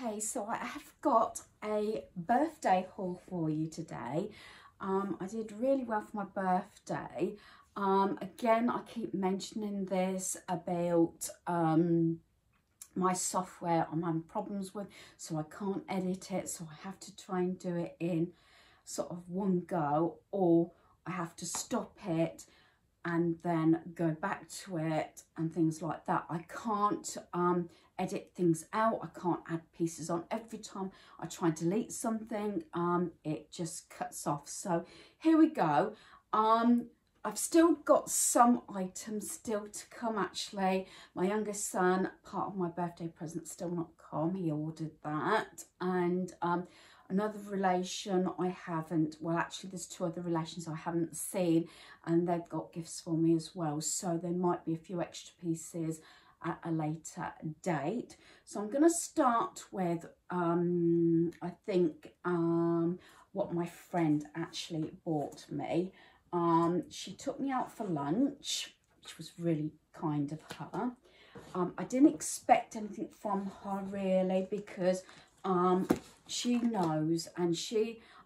Okay, so I have got a birthday haul for you today. I did really well for my birthday. Again, I keep mentioning this about my software I'm having problems with, so I can't edit it, so I have to try and do it in sort of one go, or I have to stop it and then go back to it and things like that. I can't edit things out. I can't add pieces on. Every time I try and delete something, it just cuts off. So here we go. I've still got some items still to come actually. My youngest son, part of my birthday present, still not come. He ordered that. And another relation I haven't, well actually there's two other relations I haven't seen, and they've got gifts for me as well, so there might be a few extra pieces at a later date. So I'm going to start with I think what my friend actually bought me. She took me out for lunch, which was really kind of her. I didn't expect anything from her really, because she knows, and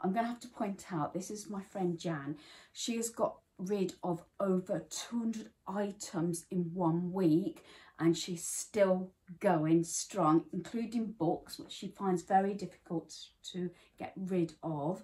I'm going to have to point out, this is my friend Jan. She has got rid of over 200 items in 1 week, and she's still going strong, including books, which she finds very difficult to get rid of.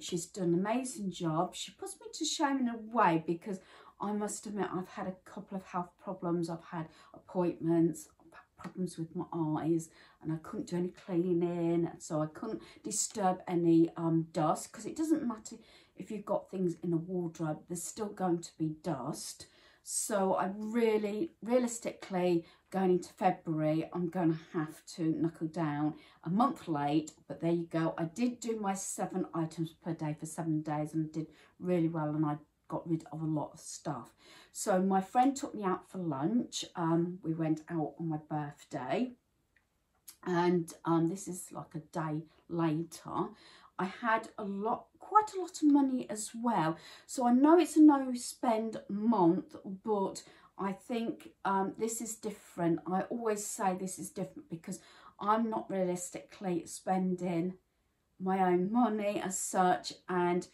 She's done an amazing job. She puts me to shame in a way, because I must admit I've had a couple of health problems. I've had appointments, I've had problems with my eyes, and I couldn't do any cleaning, so I couldn't disturb any dust, because it doesn't matter if you've got things in a wardrobe, there's still going to be dust. So I realistically, going into February, I'm going to have to knuckle down a month late, but there you go. I did do my 7 items per day for 7 days, and did really well, and I got rid of a lot of stuff. So my friend took me out for lunch. We went out on my birthday, and this is like a day later. I had quite a lot of money as well. So I know it's a no spend month, but I think this is different. I always say this is different because I'm not realistically spending my own money as such, and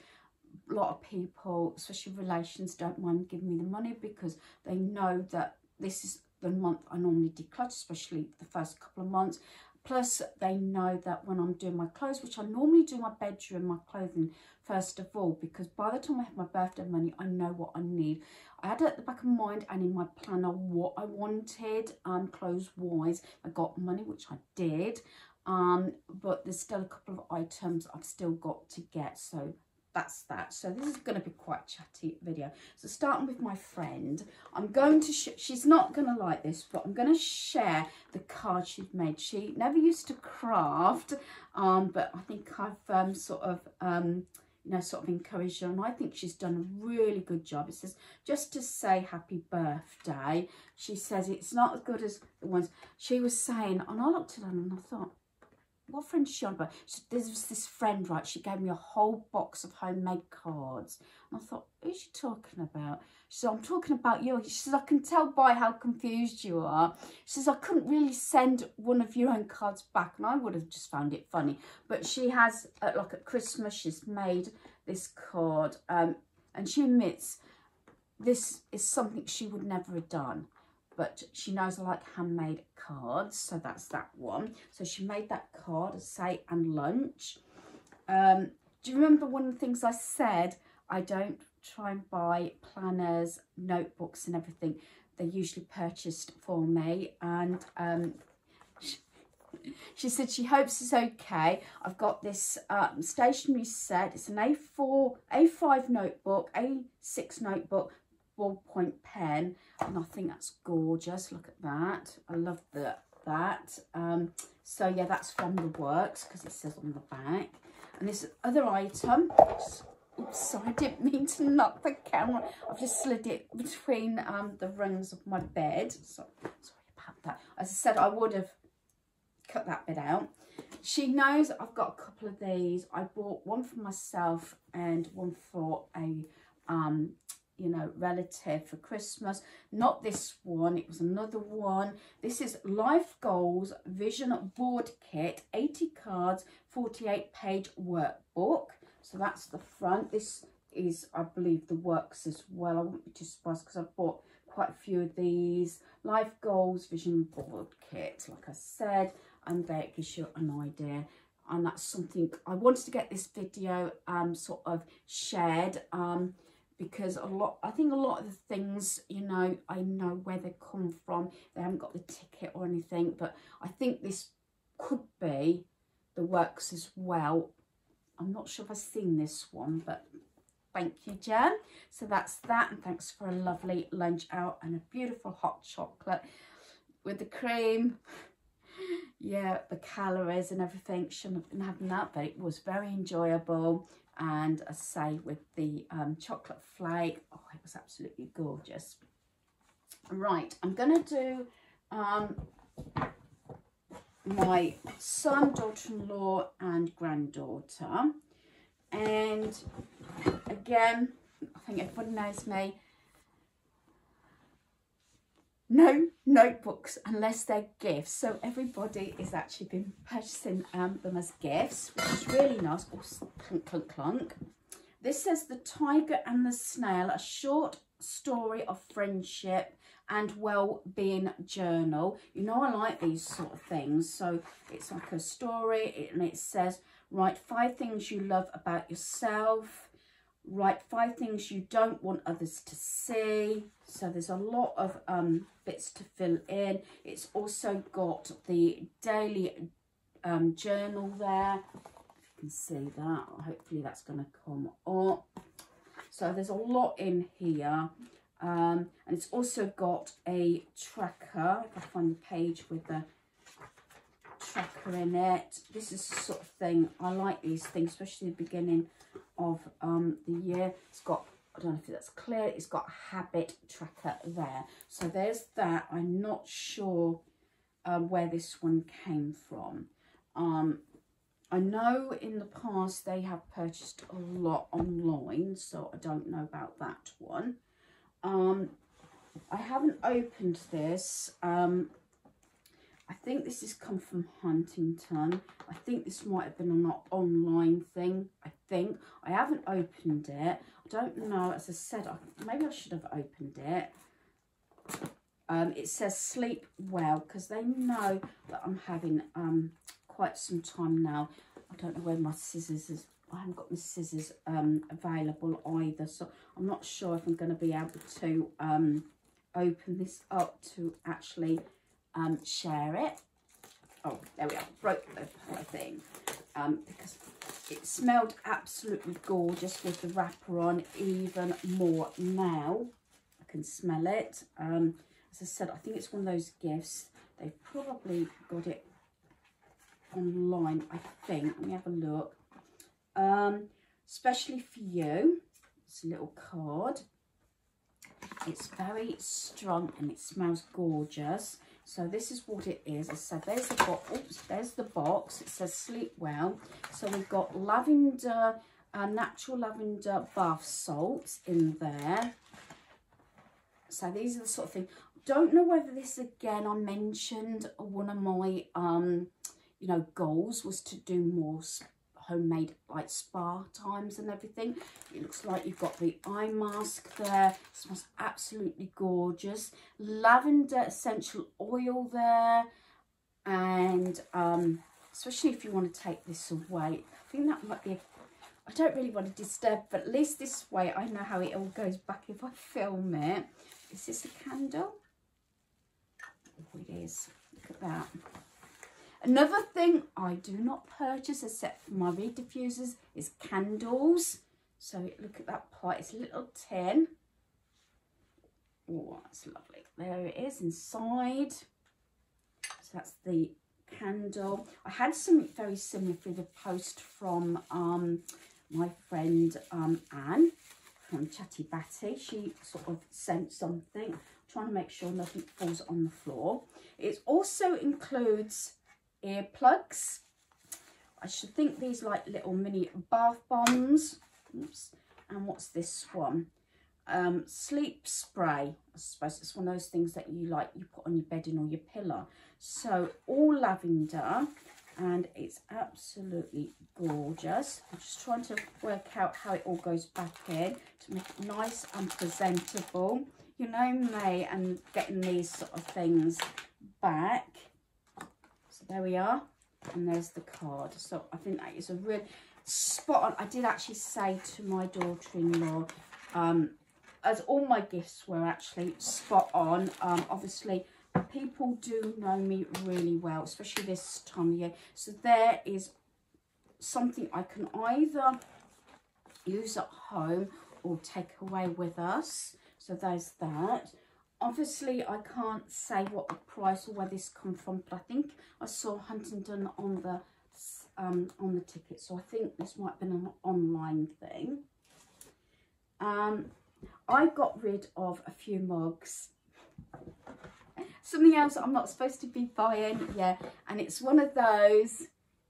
a lot of people, especially relations, don't mind giving me the money because they know that this is the month I normally declutter, especially the first couple of months. Plus, they know that when I'm doing my clothes, which I normally do my bedroom, my clothing first of all, because by the time I have my birthday money, I know what I need. I had it at the back of my mind and in my planner what I wanted, clothes-wise. I got money, which I did, but there's still a couple of items I've still got to get, so that's that. So this is going to be quite a chatty video. So starting with my friend, I'm going to she's not going to like this, but I'm going to share the card she's made. She never used to craft, but I think I've sort of encouraged her, and I think she's done a really good job. It says, just to say happy birthday. She says it's not as good as the ones she was saying, and I looked at her and I thought, what friend is she on about? There was this friend, right, she gave me a whole box of homemade cards. And I thought, who's she talking about? She said, I'm talking about you. She says, I can tell by how confused you are. She says, I couldn't really send one of your own cards back, and I would have just found it funny. But she has, like at Christmas, she's made this card, and she admits this is something she would never have done. But she knows I like handmade cards, so that's that one. So she made that card, I say, and lunch. Do you remember one of the things I said? I don't try and buy planners, notebooks and everything. They're usually purchased for me. And she said she hopes it's okay. I've got this stationery set. It's an A5 notebook, A6 notebook, ballpoint pen, and I think that's gorgeous. Look at that. I love that. So yeah, that's from the works, because it says on the back. And this other item, oops, sorry, I didn't mean to knock the camera. I've just slid it between the rungs of my bed. So sorry about that. As I said, I would have cut that bit out. She knows I've got a couple of these. I bought one for myself and one for a you know, relative for Christmas. Not this one, it was another one. This is Life Goals Vision Board Kit, 80 cards, 48-page workbook. So that's the front. This is, I believe, the works as well. I won't be too surprised because I've bought quite a few of these. Life Goals Vision Board Kit, like I said, and there it gives you an idea. And that's something I wanted to get this video sort of shared because I think a lot of the things, you know, I know where they come from. They haven't got the ticket or anything, but I think this could be the works as well. I'm not sure if I've seen this one, but thank you, Jen. So that's that, and thanks for a lovely lunch out and a beautiful hot chocolate with the cream. Yeah, the calories and everything, shouldn't have been having that, but it was very enjoyable. And I say with the chocolate flake, oh, it was absolutely gorgeous. Right, I'm going to do my son, daughter-in-law and granddaughter. And again, I think everybody knows me. No notebooks unless they're gifts. So everybody is actually been purchasing them as gifts, which is really nice. Oh, clunk, clunk, clunk. This says The Tiger and the Snail, a short story of friendship and well-being journal. You know, I like these sort of things. So it's like a story, and it says, write 5 things you love about yourself. Write 5 things you don't want others to see. So there's a lot of bits to fill in. It's also got the daily journal there. If you can see that, hopefully that's going to come up. So there's a lot in here. And it's also got a tracker. If I find the page with the tracker in it. This is the sort of thing, I like these things, especially the beginning of the year. It's got, I don't know if that's clear, it's got a habit tracker there. So there's that. I'm not sure where this one came from. I know in the past they have purchased a lot online, so I don't know about that one. I haven't opened this. I think this has come from Huntington. I think this might have been an online thing, I think. I haven't opened it. I don't know, as I said, maybe I should have opened it. It says sleep well, because they know that I'm having quite some time now. I don't know where my scissors is. I haven't got my scissors available either, so I'm not sure if I'm going to be able to open this up to actually share it. Oh, there we are. Broke the whole thing because it smelled absolutely gorgeous with the wrapper on. Even more now, I can smell it. As I said, I think it's one of those gifts. They've probably got it online, I think. Let me have a look. Especially for you. It's a little card. It's very strong and it smells gorgeous. So this is what it is. As I said, there's the box. Oops, there's the box. It says sleep well. So we've got lavender, natural lavender bath salts in there. So these are the sort of thing. Don't know whether this, again, I mentioned one of my you know, goals was to do more homemade like spa times and everything. It looks like you've got the eye mask there. It smells absolutely gorgeous. Lavender essential oil there, and especially if you want to take this away, I think that might be I don't really want to disturb, but at least this way I know how it all goes back if I film it. Is this a candle? Oh, it is. Look at that. Another thing I do not purchase except for my reed diffusers is candles. So look at that pot. It's a little tin. Oh, that's lovely. There it is inside. So that's the candle. I had something very similar through the post from my friend Anne from Chatty Batty. She sort of sent something. I'm trying to make sure nothing falls on the floor. It also includes earplugs. I should think these like little mini bath bombs. Oops. And what's this one? sleep spray. I suppose it's one of those things that you put on your bedding or your pillow. So all lavender, and it's absolutely gorgeous. I'm just trying to work out how it all goes back in to make it nice and presentable. You know me and getting these sort of things back. So there we are, and there's the card. So I think that is a real spot on. I did actually say to my daughter-in-law, as all my gifts were actually spot on. Obviously people do know me really well, especially this time of year, so there is something I can either use at home or take away with us. So there's that. Obviously I can't say what the price or where this come from, but I think I saw Huntingdon on the ticket, so I think this might have been an online thing. I got rid of a few mugs. Something else I'm not supposed to be buying, yeah, and it's one of those.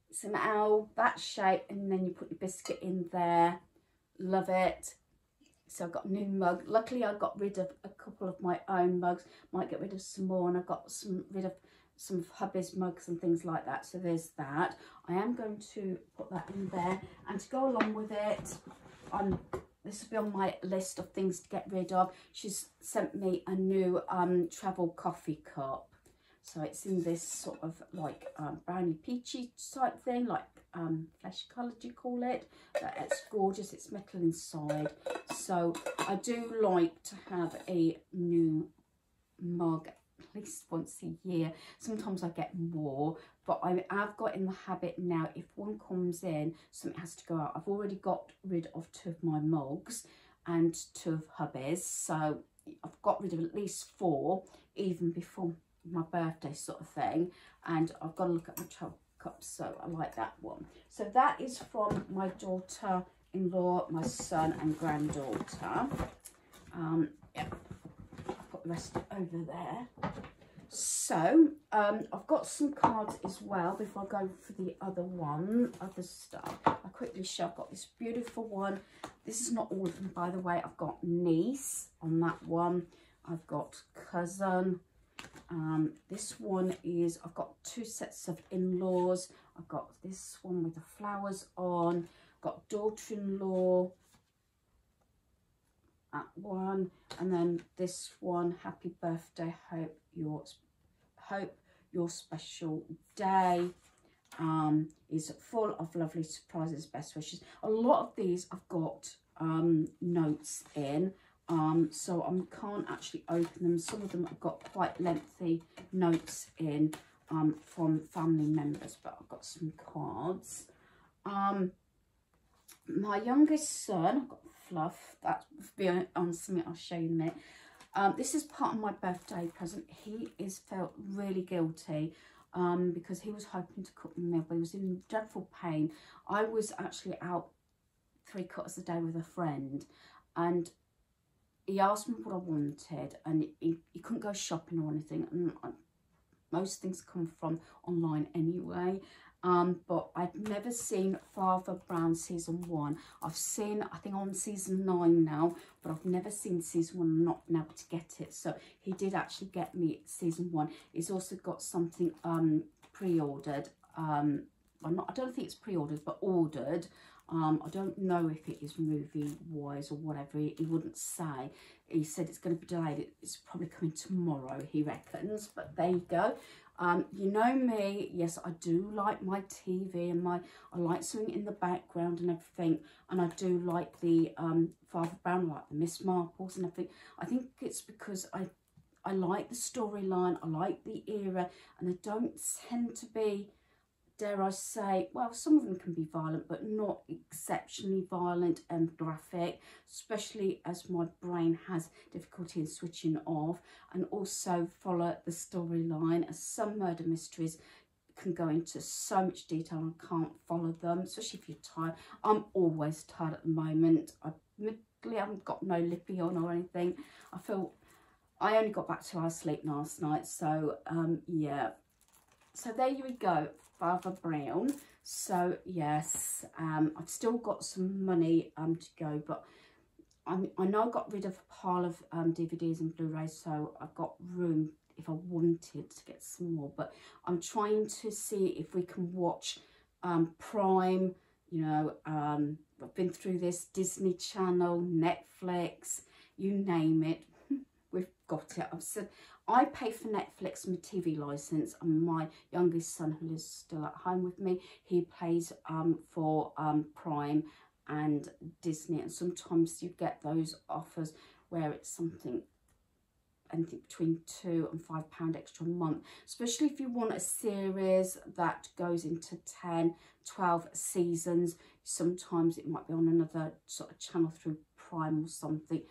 It's an owl, that shape, and then you put your biscuit in there. Love it. So I got a new mug. Luckily I got rid of a couple of my own mugs. Might get rid of some more, and I got rid of some of hubby's mugs and things like that. So there's that. I am going to put that in there, and to go along with it, this will be on my list of things to get rid of. She's sent me a new travel coffee cup. So it's in this sort of like brownie peachy type thing, like flesh colour, do you call it? It's gorgeous, it's metal inside. So I do like to have a new mug at least once a year. Sometimes I get more, but I've got in the habit now, if one comes in, something has to go out. I've already got rid of 2 of my mugs and 2 of hubby's, so I've got rid of at least 4 even before my birthday sort of thing. And I've got to look at my travel cups, so I like that one. So that is from my daughter-in-law, my son and granddaughter. Yeah, put the rest over there. So I've got some cards as well before I go for the other stuff. I'll quickly show. I've got this beautiful one. This is not all of them, by the way. I've got niece on that one. I've got cousin. This one is, I've got 2 sets of in-laws. I've got this one with the flowers on. I've got daughter-in-law, that one, and then this one, happy birthday, hope your special day is full of lovely surprises, best wishes. A lot of these I've got notes in, so I can't actually open them. Some of them have got quite lengthy notes in from family members, but I've got some cards. My youngest son, I've got Fluff, that will be on something I'll show you in a minute. This is part of my birthday present. He felt really guilty because he was hoping to cook me a meal, but he was in dreadful pain. I was actually out 3/4 of the day with a friend, and he asked me what I wanted, and he couldn't go shopping or anything, and most things come from online anyway. But I've never seen Father Brown season 1. I've seen, I think, on season 9 now, but I've never seen season 1. Not been able to get it, so he did actually get me season 1. He's also got something pre-ordered. I don't think it's pre-ordered, but ordered. I don't know if it is movie wise or whatever. He wouldn't say. He said it's going to be delayed. It's probably coming tomorrow, he reckons, but there you go. You know me, yes, I do like my TV and I like something in the background and everything, and I do like the Father Brown, like the Miss Marples and everything. I think it's because I like the storyline, I like the era, and they don't tend to be, dare I say, well, some of them can be violent, but not exceptionally violent and graphic, especially as my brain has difficulty in switching off, and also follow the storyline, as some murder mysteries can go into so much detail and I can't follow them, especially if you're tired. I'm always tired at the moment. I haven't got no lippy on or anything. I only got back 2 hours sleep last night, so yeah. So there you go, Father Brown. So yes, I've still got some money to go, but I know I got rid of a pile of DVDs and Blu-rays, so I've got room if I wanted to get some more. But I'm trying to see if we can watch Prime, you know, I've been through this, Disney Channel, Netflix, you name it, we've got it. I've said I pay for Netflix and my TV license, and my youngest son, who is still at home with me, he pays for Prime and Disney, and sometimes you get those offers where it's something anything between £2 and £5 extra a month, especially if you want a series that goes into 10, 12 seasons. Sometimes it might be on another sort of channel through Prime or something.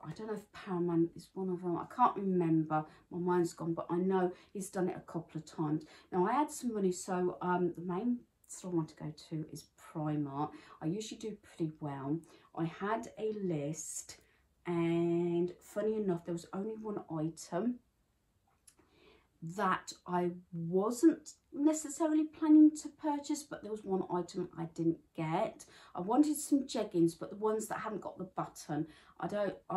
I don't know if Paramount is one of them. I can't remember. My mind's gone, but I know he's done it a couple of times. Now, I had some money, so the main store I want to go to is Primark. I usually do pretty well. I had a list, and funny enough, there was only one item that I wasn't necessarily planning to purchase, but there was one item I didn't get. I wanted some jeggings, but the ones that haven't got the button, I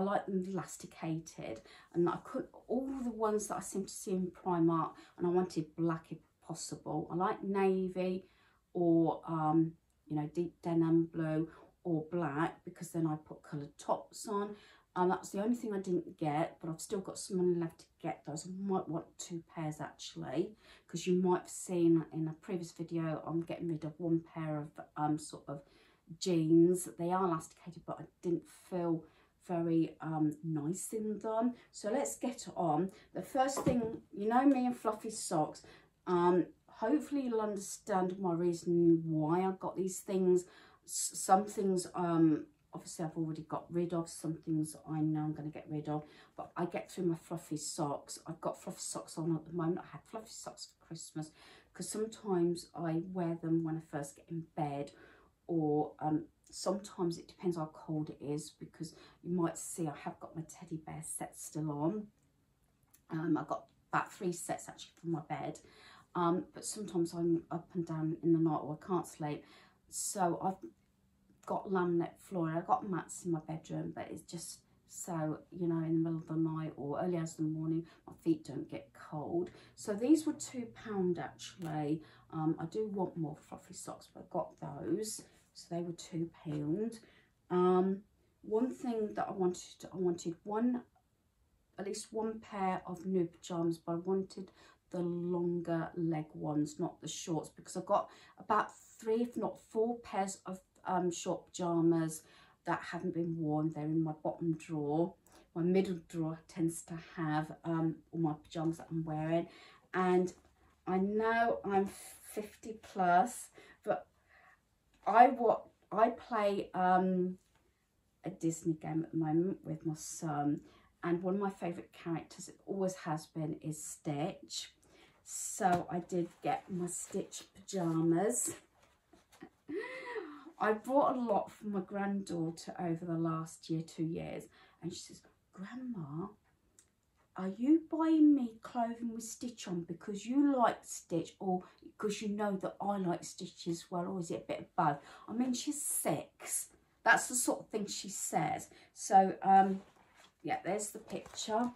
like them elasticated, and I couldn't, all the ones that I seem to see in Primark, and I wanted black if possible. I like navy or you know, deep denim blue or black, because then I put coloured tops on. That's the only thing I didn't get, but I've still got some money left to get those. I might want 2 pairs actually, because you might have seen in a previous video I'm getting rid of one pair of sort of jeans. They are elasticated, but I didn't feel very nice in them. So let's get on. The first thing, you know me and fluffy socks. Hopefully you'll understand my reason why I got these things. Some things obviously I've already got rid of, some things I know I'm going to get rid of, but I get through my fluffy socks. I've got fluffy socks on at the moment. I had fluffy socks for Christmas, because sometimes I wear them when I first get in bed, or sometimes it depends how cold it is, because you might see I have got my teddy bear set still on. I've got about 3 sets actually for my bed, but sometimes I'm up and down in the night or I can't sleep, so I've got laminate flooring. I've got mats in my bedroom, but it's just so, you know, in the middle of the night or early hours in the morning, my feet don't get cold. So these were £2 actually. I do want more fluffy socks, but I got those, so they were £2. One thing that I wanted at least one pair of new pyjamas, but I wanted the longer leg ones, not the shorts, because I got about 3 if not 4 pairs of short pyjamas that haven't been worn. They're in my bottom drawer. My middle drawer tends to have all my pyjamas that I'm wearing, and I know I'm 50 plus, but I play a Disney game at the moment with my son, and one of my favourite characters, it always has been, is Stitch. So I did get my Stitch pyjamas. I brought a lot for my granddaughter over the last year, 2 years, and she says, "Grandma, are you buying me clothing with Stitch on because you like Stitch, or because you know that I like Stitch as well, or is it a bit of both?" I mean, she's 6. That's the sort of thing she says. So, yeah, there's the picture.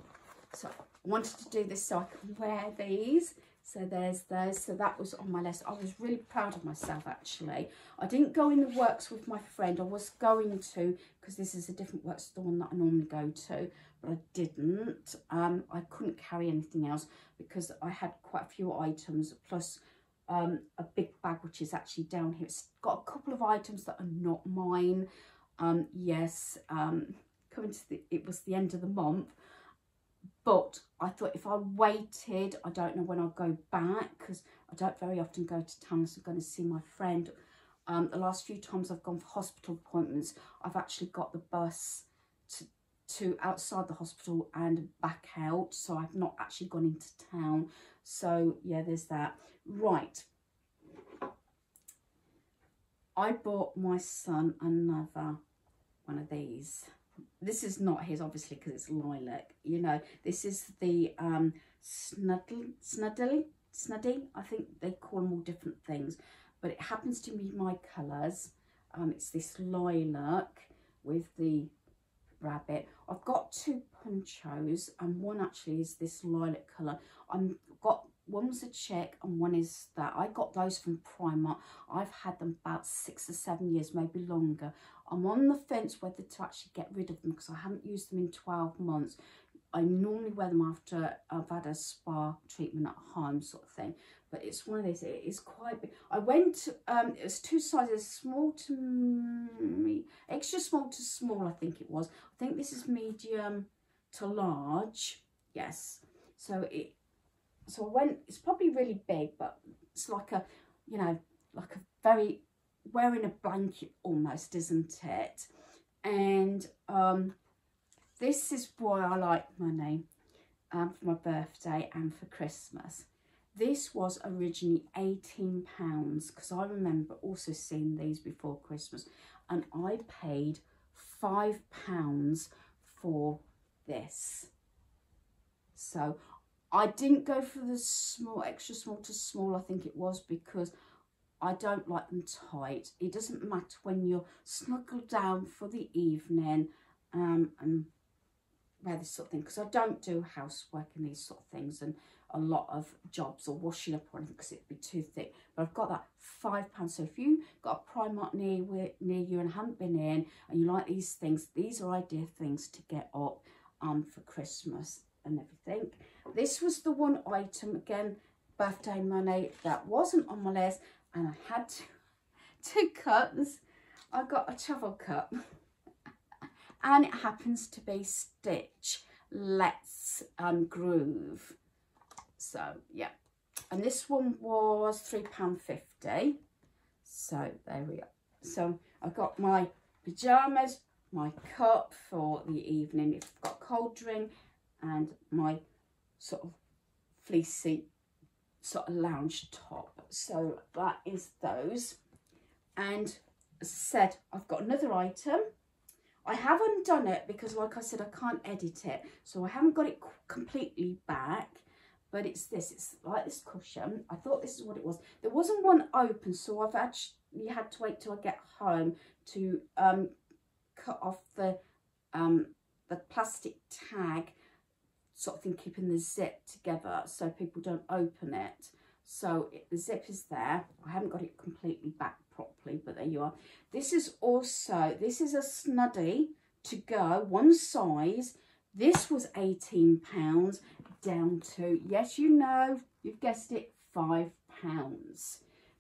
So I wanted to do this so I can wear these. So there's those. So that was on my list. I was really proud of myself, actually. I didn't go in the works with my friend. I was going to, because this is a different works to the one that I normally go to, but I didn't. I couldn't carry anything else because I had quite a few items, plus a big bag, which is actually down here. It's got a couple of items that are not mine. Yes, coming to it was the end of the month. But I thought if I waited, I don't know when I'll go back, because I don't very often go to town, so I'm going to see my friend. The last few times I've gone for hospital appointments, I've actually got the bus to outside the hospital and back out, so I've not actually gone into town. So yeah, there's that. Right. I bought my son another one of these. This is not his, obviously, because it's lilac. You know, this is the Snuddy, I think they call them all different things. But it happens to be my colours. It's this lilac with the rabbit. I've got 2 ponchos, and one actually is this lilac colour. One was a check and one is that. I got those from Primark. I've had them about 6 or 7 years, maybe longer. I'm on the fence whether to actually get rid of them because I haven't used them in 12 months. I normally wear them after I've had a spa treatment at home sort of thing. But it's one of these, it is quite big. I went, it was 2 sizes, small to extra small to small, I think it was. I think this is medium to large, yes. So I went, it's probably really big, but it's like a, you know, like a very, wearing a blanket almost, isn't it? And this is why I like money for my birthday and for Christmas. This was originally £18 because I remember also seeing these before Christmas, and I paid £5 for this. So I didn't go for the small, extra small to small, I think it was, because I don't like them tight. It doesn't matter when you're snuggled down for the evening and wear this sort of thing, because I don't do housework and these sort of things and a lot of jobs or washing up or anything because it'd be too thick. But I've got that £5. So if you got a Primark near you and haven't been in and you like these things, these are ideal things to get up for Christmas and everything. This was the one item, again, birthday money, that wasn't on my list, and I had two cups. I got a travel cup and it happens to be Stitch Let's Groove. So yeah, and this one was £3.50. So there we are. So I've got my pyjamas, my cup for the evening if I've got a cold drink, and my sort of fleecy sort of lounge top. So that is those. And as I said, I've got another item. I haven't done it because, like I said, I can't edit it, so I haven't got it completely back. But it's this, it's like this cushion. I thought this is what it was. There wasn't one open, so I've actually had to wait till I get home to cut off the plastic tag sort of thing, keeping the zip together so people don't open it. So the zip is there. I haven't got it completely back properly, but there you are. This is also, this is a snuddy to go, one size. This was £18 down to, yes, you know, you've guessed it, £5.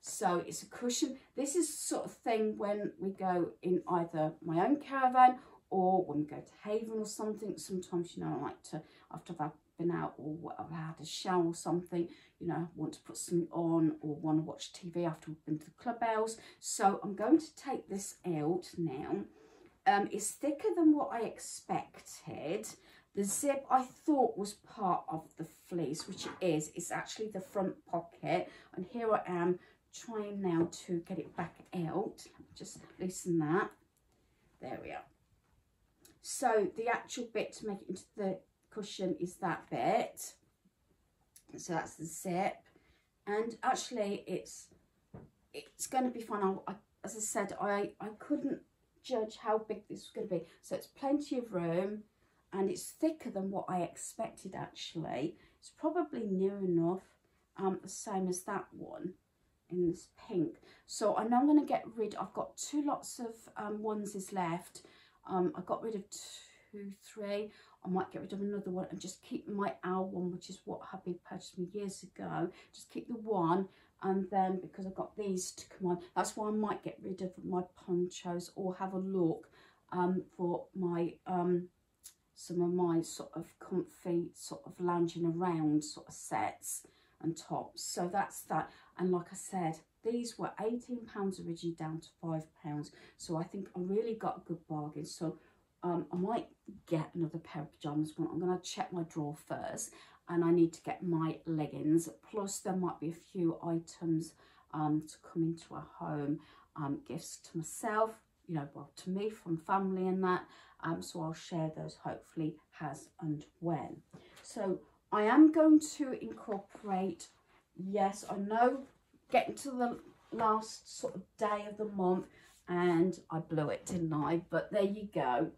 So it's a cushion. This is the sort of thing when we go in either my own caravan or when we go to Haven or something. Sometimes, you know, I like to, after I've been out or whatever, had a shower or something, you know, want to put something on or want to watch TV after we've been to the clubhouse. So I'm going to take this out now. It's thicker than what I expected. The zip I thought was part of the fleece, which it is. It's actually the front pocket. And here I am trying now to get it back out. Just loosen that. There we are. So the actual bit to make it into the cushion is that bit. So that's the zip. And actually it's going to be fun. As I said, I couldn't judge how big this was going to be. So it's plenty of room. And it's thicker than what I expected, actually. It's probably near enough the same as that one in this pink. So I know I'm going to get rid, I've got 2 lots of onesies left. I got rid of 2, 3. I might get rid of another one and just keep my owl one, which is what hubby purchased me years ago. Just keep the one, and then because I've got these to come on, that's why I might get rid of my ponchos or have a look for my some of my sort of comfy sort of lounging around sort of sets and tops. So that's that. And like I said, these were £18 originally down to £5. So I think I really got a good bargain. So I might get another pair of pyjamas. I'm going to check my drawer first, and I need to get my leggings. Plus there might be a few items to come into a home, gifts to myself, you know, well, to me from family and that. So I'll share those hopefully as and when. So I am going to incorporate, yes, I know, getting to the last sort of day of the month and I blew it, didn't I? But there you go.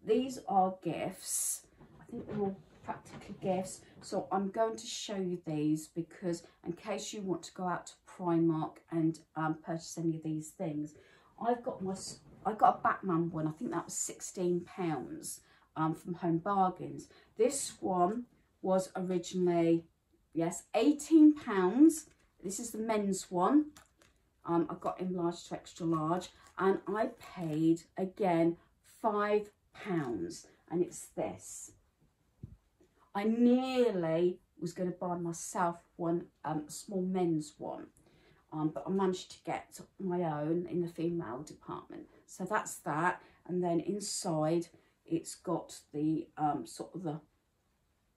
these are gifts. I think they're all practically gifts. So I'm going to show you these because in case you want to go out to Primark and purchase any of these things. I got a Batman one. I think that was £16 from Home Bargains. This one was originally, yes, £18. This is the men's one. I got in large to extra large, and I paid again £5, and it's this. I nearly was going to buy myself one, small men's one, but I managed to get my own in the female department. So that's that, and then inside it's got the sort of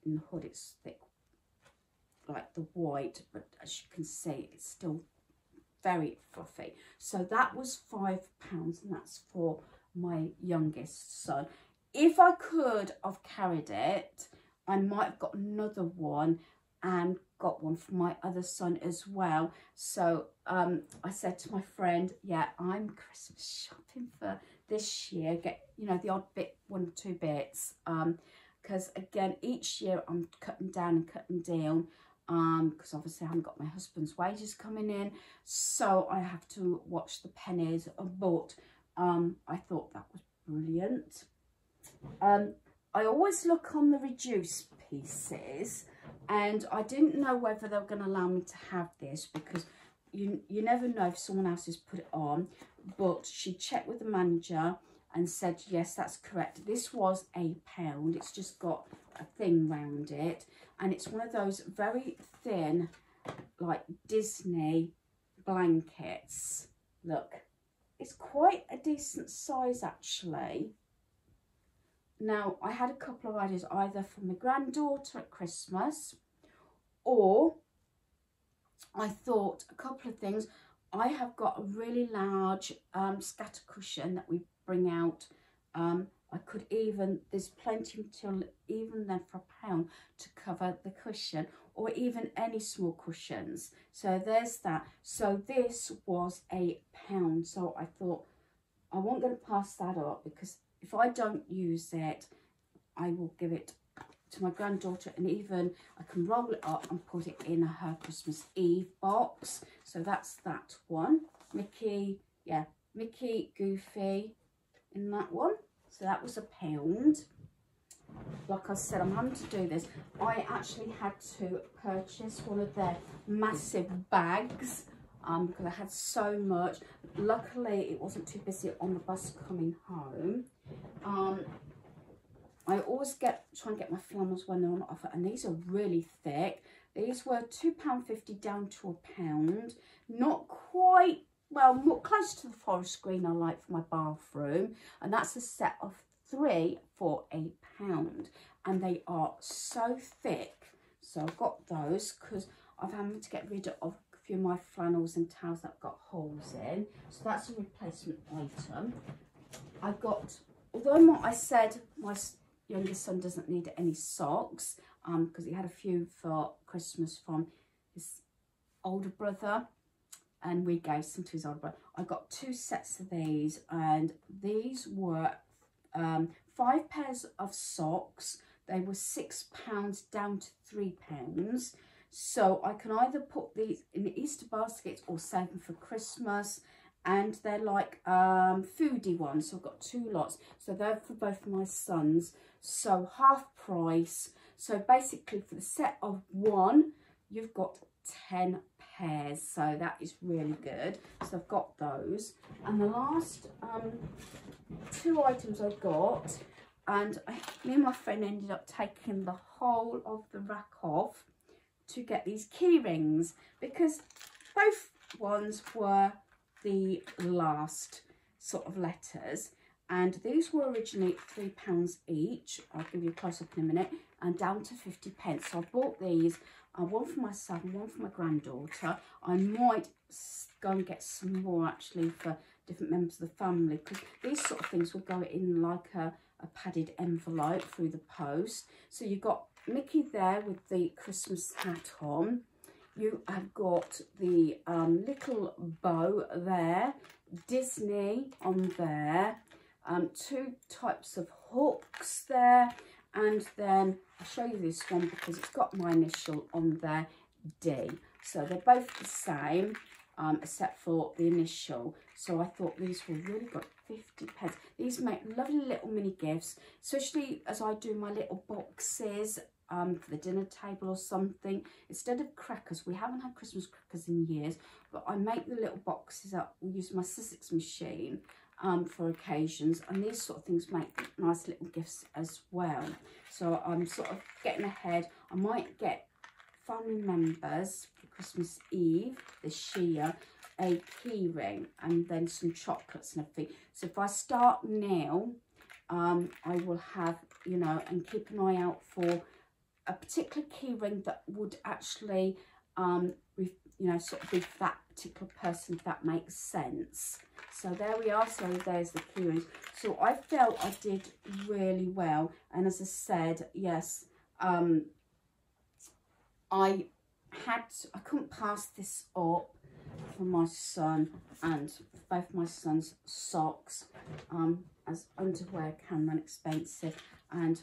in the hood it's thick like the white, but as you can see it's still very fluffy. So that was £5, and that's for my youngest son. If I could have carried it, I might have got another one and got one for my other son as well. So I said to my friend, yeah, I'm Christmas shopping for this year, get, you know, the odd bit, 1 or 2 bits, because again each year I'm cutting down, because obviously I haven't got my husband's wages coming in, so I have to watch the pennies. But I thought that was brilliant. I always look on the reduced pieces, and I didn't know whether they were going to allow me to have this because you never know if someone else has put it on. But she checked with the manager and said yes, that's correct. This was £1. It's just got a thing round it, and it's one of those very thin like Disney blankets. Look, it's quite a decent size actually. Now I had a couple of ideas, either for my granddaughter at Christmas, or I thought a couple of things. I have got a really large scatter cushion that we bring out. I could even, there's plenty material even then for £1 to cover the cushion, or even any small cushions. So there's that. So this was £1. So I thought I wasn't going to pass that up, because if I don't use it, I will give it to my granddaughter, and even I can roll it up and put it in her Christmas Eve box. So that's that one. Mickey, yeah, Mickey, Goofy in that one. So that was £1. Like I said, I'm having to do this. I actually had to purchase one of their massive bags because I had so much. Luckily, it wasn't too busy on the bus coming home. I always try and get my flannels when they're on offer, and these are really thick. These were £2.50 down to £1. Not quite, well, more close to the forest green I like for my bathroom, and that's a set of 3 for £1, and they are so thick. So I've got those because I've had to get rid of a few of my flannels and towels that have got holes in. So that's a replacement item. I got, although I said my youngest son doesn't need any socks because he had a few for Christmas from his older brother, and we gave some to his older brother. I got 2 sets of these, and these were 5 pairs of socks. They were £6 down to £3. So I can either put these in the Easter baskets or save them for Christmas. And they're like foodie ones, so I've got 2 lots. So they're for both my sons, so half price. So basically for the set of 1, you've got 10 pairs, so that is really good. So I've got those. And the last 2 items I got, and me and my friend ended up taking the whole of the rack off to get these key rings, because both ones were the last sort of letters, and these were originally £3 each. I'll give you a close-up in a minute, and down to 50p. So I bought these, one for myself and one for my granddaughter. I might go and get some more actually for different members of the family, because these sort of things will go in like a padded envelope through the post. So you've got Mickey there with the Christmas hat on. You have got the little bow there, Disney on there, two types of hooks there, and then I'll show you this one because it's got my initial on there, D. So they're both the same, except for the initial. So I thought these were really good, 50 pence. These make lovely little mini gifts, especially as I do my little boxes for the dinner table or something. Instead of crackers, we haven't had Christmas crackers in years, but I make the little boxes up. We use my Sizzix machine for occasions, and these sort of things make nice little gifts as well. So I'm sort of getting ahead. I might get family members for Christmas Eve this year a key ring and then some chocolates and everything. So if I start now, I will have, you know, and keep an eye out for a particular key ring that would actually you know, sort of be for that particular person, if that makes sense. So there we are. So there's the key rings. So I felt I did really well, and as I said, yes, I couldn't pass this up for my son and both my son's socks, as underwear can run expensive, and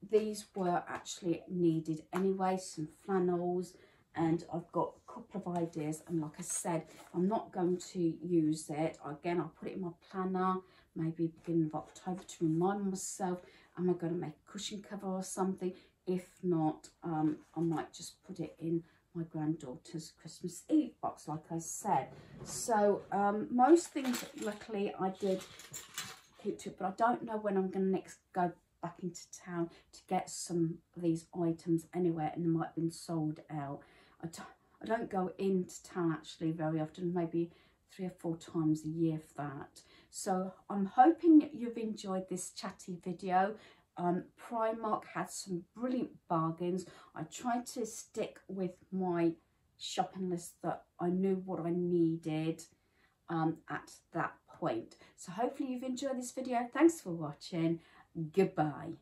these were actually needed anyway, some flannels, and I've got a couple of ideas, and like I said, I'm not going to use it. Again, I'll put it in my planner, maybe beginning of October, to remind myself, am I going to make a cushion cover or something? If not, I might just put it in my granddaughter's Christmas Eve box, like I said. So most things, luckily, I did keep to it, but I don't know when I'm going to next go back into town to get some of these items anywhere, and they might have been sold out. I don't go into town actually very often, maybe 3 or 4 times a year for that. So I'm hoping you've enjoyed this chatty video. Primark had some brilliant bargains. I tried to stick with my shopping list that I knew what I needed at that point. So hopefully you've enjoyed this video. Thanks for watching. Goodbye.